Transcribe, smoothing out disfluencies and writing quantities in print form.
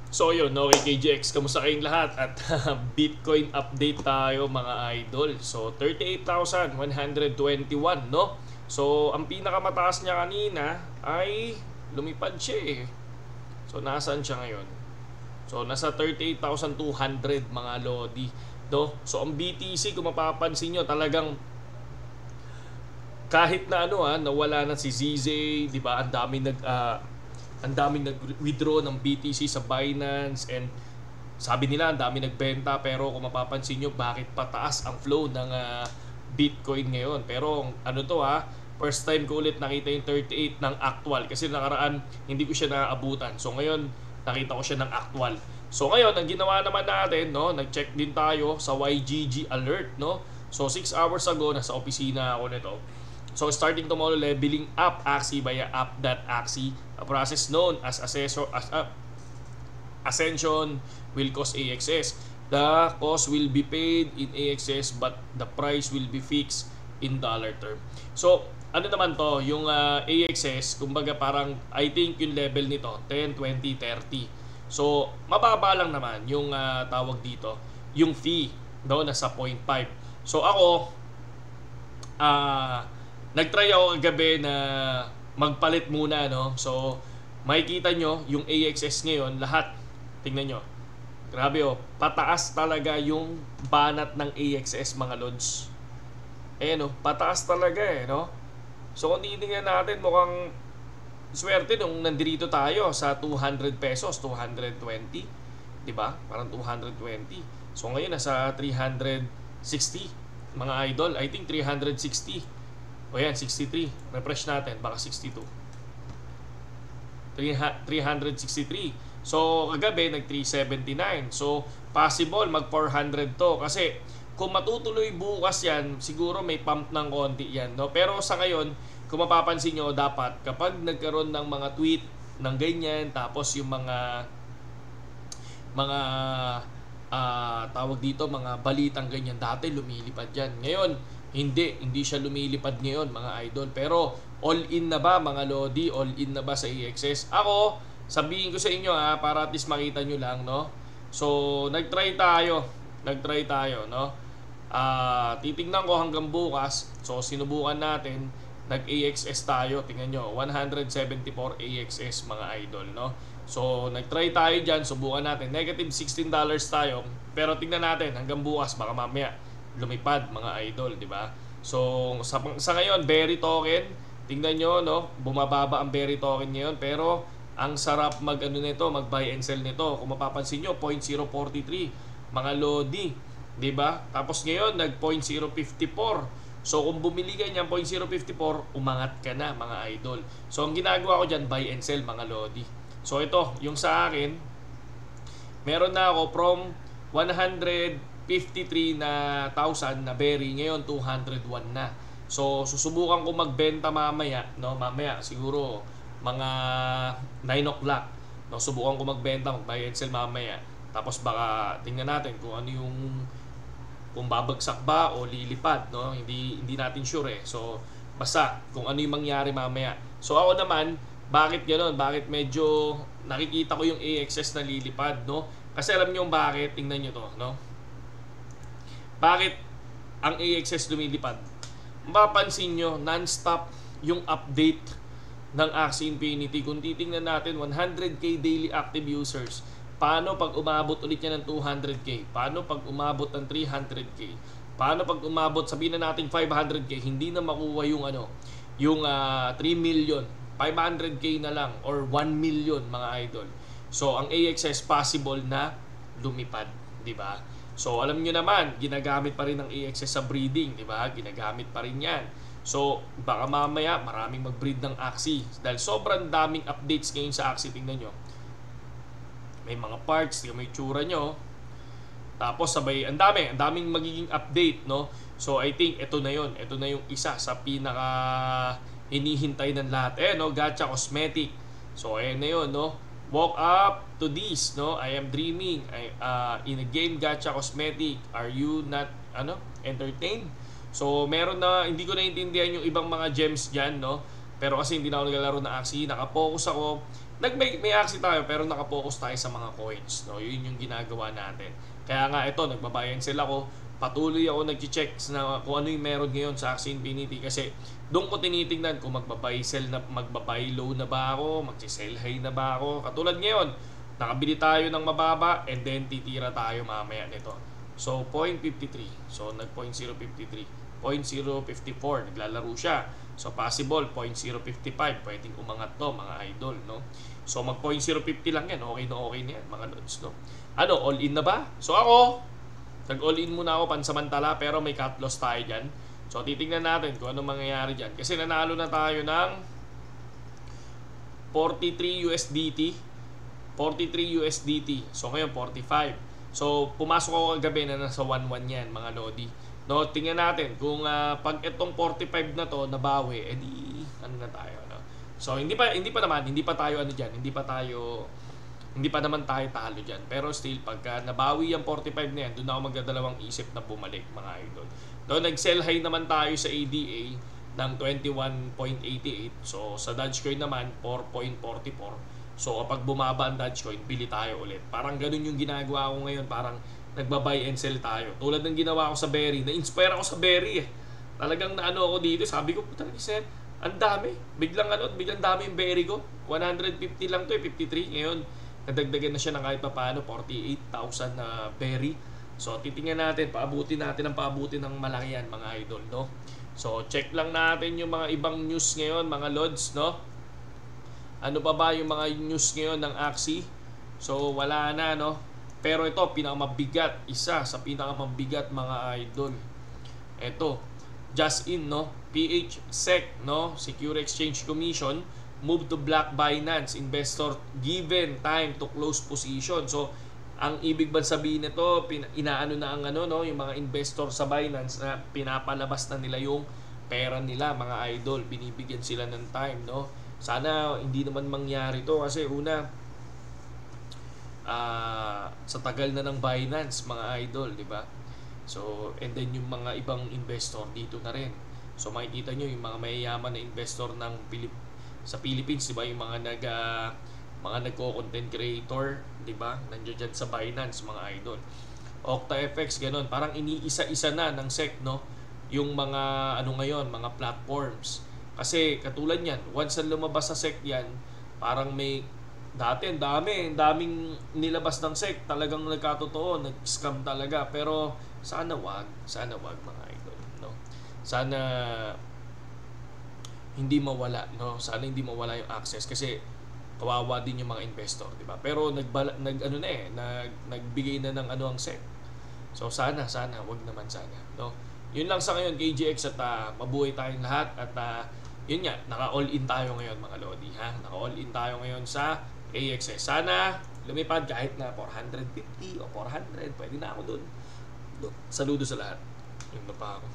So yun, okay KJX, kamusta kayong lahat? At Bitcoin update tayo mga idol. So 38,121, no? So ang pinakamataas niya kanina ay lumipad siya eh. So nasaan siya ngayon? So nasa 38,200 mga lodi, no? So ang BTC kung mapapansin nyo talagang kahit na nawala na si ZZ, 'di ba? Ang daming nag-withdraw ng BTC sa Binance, and sabi nila ang daming nagbenta, pero kung mapapansin nyo bakit pataas ang flow ng Bitcoin ngayon. Pero first time ko ulit nakita yung 38 ng actual, kasi nakaraan hindi ko siya naabutan. So ngayon nakita ko siya ng actual. So ngayon ang ginawa naman natin, no, nag-check din tayo sa YGG alert, no. So 6 hours ago nasa opisina ako nito. So starting tomorrow, leveling up Axie via app.axie, a process known as Ascension will cost AXS. The cost will be paid in AXS but the price will be fixed in dollar term. So ano naman to, yung AXS, kumbaga parang I think yung level nito 10, 20, 30. So mababa lang naman yung tawag dito, yung fee, no, nasa 0.5. So ako nagtry ako kagabi na magpalit muna, no. So makikita nyo yung AXS ngayon, lahat tingnan nyo, grabe pataas talaga yung banat ng AXS mga lods. Pataas talaga no. So kung titingnan natin, mukhang swerte nung nandito tayo sa 200 pesos, 220, di ba? Parang 220. So ngayon nasa 360 mga idol. I think 360. O yan, 63. Refresh natin, baka 62. 363. So kagabi nag 379. So possible mag 400 to, kasi kung matutuloy bukas yan, siguro may pump ng konti yan, no? Pero sa ngayon, kung mapapansin nyo, dapat kapag nagkaroon ng mga tweet ng ganyan, tapos yung mga tawag dito, mga balitang ganyan, dati lumilipad yan. Ngayon hindi siya lumilipad ngayon mga idol. Pero all in na ba mga lodi? All in na ba sa AXS? Ako, sabihin ko sa inyo para at least makita nyo lang, no? So nagtry tayo, no? Titingnan ko hanggang bukas. So sinubukan natin, nag-AXS tayo. Tingnan nyo, 174 AXS mga idol, no? So nagtry tayo dyan, subukan natin, negative $16 tayo. Pero tingnan natin hanggang bukas, baka mamaya lumipad mga idol, di ba? So sa ngayon, Berry token, tingnan nyo, no, bumababa ang Berry token ngayon, pero ang sarap mag buy and sell nito. Kung mapapansin nyo, 0.043 mga lodi, di ba? Tapos ngayon nag 0.054. So kung bumili ka niyan 0.054, umangat ka na mga idol. So ang ginagawa ko diyan, buy and sell mga lodi. So ito, yung sa akin, meron na ako from 153,000 na berry, ngayon 201 na. So susubukan ko magbenta mamaya, no? Mamaya siguro mga 9 o'clock, no? Subukan ko magbenta, mag-buy and sell mamaya. Tapos baka tingnan natin kung ano yung, kung babagsak ba o lilipad, no? Hindi natin sure eh. So basta kung ano yung mangyari mamaya. So ako naman, bakit ganoon? Bakit medyo nakikita ko yung AXS na lilipad, no? Kasi alam niyo bakit, tingnan niyo to, no? Bakit ang AXS lumilipad? Mapapansin nyo, non-stop yung update ng Axie Infinity. Kung titingnan natin, 100k daily active users. Paano pag umabot ulit yan ng 200k? Paano pag umabot ng 300k? Paano pag umabot, sabihin na natin 500k, hindi na makuha yung yung 3 million. 500k na lang or 1 million mga idol. So ang AXS possible na lumipad, di ba? So alam niyo naman, ginagamit pa rin ng AXS sa breeding, di ba? Ginagamit pa rin 'yan. So baka mamaya maraming mag-breed ng Axie dahil sobrang daming updates ngayon sa Axie. Tingnan niyo. May mga parts, may tsura nyo. Tapos sabay, ang daming magiging update, no? So I think ito na 'yon. Ito na yung isa sa pinaka hinihintay ng lahat. No, Gacha Cosmetic. So ayan na 'yon, no? Walk up to this, no? I am dreaming in a game Gacha Cosmetic. Are you not entertained? So meron na, hindi ko naintindihan yung ibang mga gems diyan, no? Pero kasi hindi na ako naglalaro ng Axie, nakapokus ako. May Axie tayo pero nakapokus tayo sa mga coins, no? Yun yung ginagawa natin. Kaya nga ito, nagbabuy and sell ako. Patuloy ako nag-check na kung ano yung meron ngayon sa Axie Infinity kasi doon ko tinitingnan kung magbabuy low na ba ako, magsi-sell high na ba ako. Katulad ngayon, nakabili tayo ng mababa and then titira tayo mamaya nito. So 0.53. So nag 0.053. 0.054 naglalaro siya. So possible 0.055 pwedeng umangat to mga idol, no? So mag 0.050 lang yan, okay na yan mga lods, no? Ano, all in na ba? So ako nag all in muna ako pansamantala pero may cut loss tayo dyan. So titingnan natin kung ano mangyayari dyan kasi nanalo na tayo ng 43 USDT. 43 USDT. So ngayon 45. So pumasok ako kagabi na nasa 1.1 yan mga lodi. No, tingnan natin kung pag itong 45 na to nabawi, edi ano na tayo, no? So hindi pa tayo ano diyan, hindi pa naman tayo talo diyan. Pero still pagka nabawi yung 45 na yan, doon ako magdadalawang isip na bumalik mga idol. No, nag-sell high naman tayo sa ADA ng 21.88. So sa Dogecoin naman 4.44. So kapag bumaba ang Dogecoin, pili tayo ulit. Parang ganun yung ginagawa ko ngayon, parang nagba-buy and sell tayo. Tulad ng ginawa ko sa Berry, na-inspire ako sa Berry eh. Talagang naano ako dito, sabi ko, puta sir, ang dami. Biglang dami yung Berry ko. 150 lang to eh, 53. Ngayon, nadagdagan na siya ng kahit pa paano, 48,000 na Berry. So titingnan natin, paabutin ng malaki yan mga idol, no? So check lang natin yung mga ibang news ngayon, mga lods, no? Ano pa ba yung mga news ngayon ng Axie? So wala na, no? Pero ito, isa sa pinakamabigat mga idol. Ito, just in, no? PHSEC, no? Secure Exchange Commission, move to block Binance investor given time to close position. So, ang ibig ba sabihin nito, inaano na ang no, yung mga investor sa Binance na pinapalabas na nila yung pera nila, mga idol. Binibigyan sila ng time, no? Sana hindi naman mangyari to kasi una, sa tagal na ng Binance mga idol, di ba? So and then yung mga ibang investor dito na rin. So makikita nyo yung mga mayayaman na investor ng sa Philippines, di ba? Yung mga nagko-content creator, di ba? Nandiyan dyan sa Binance mga idol. OctaFX ganun, parang iniisa-isa na ng SEC, no? Yung mga ngayon, mga platforms. Kasi katulad niyan, once na lumabas sa SEC yan, parang may dati daming nilabas ng SEC, talagang nagkatotoo, nag-scam talaga. Pero sana wag mga idol, no? Sana hindi mawala, no? Sana hindi mawala yung access kasi kawawa din yung mga investor, di ba? Pero nagbigay na ng ang SEC. So sana wag naman sana, no? Yun lang sa ngayon KGX at mabuhay tayong lahat at yun nga, naka-all in tayo ngayon mga lodi, ha? Naka-all in tayo ngayon sa AXS. Sana lumipad kahit na 450 o 400, pwede na ako doon. Saludo sa lahat. Yung na pa ako.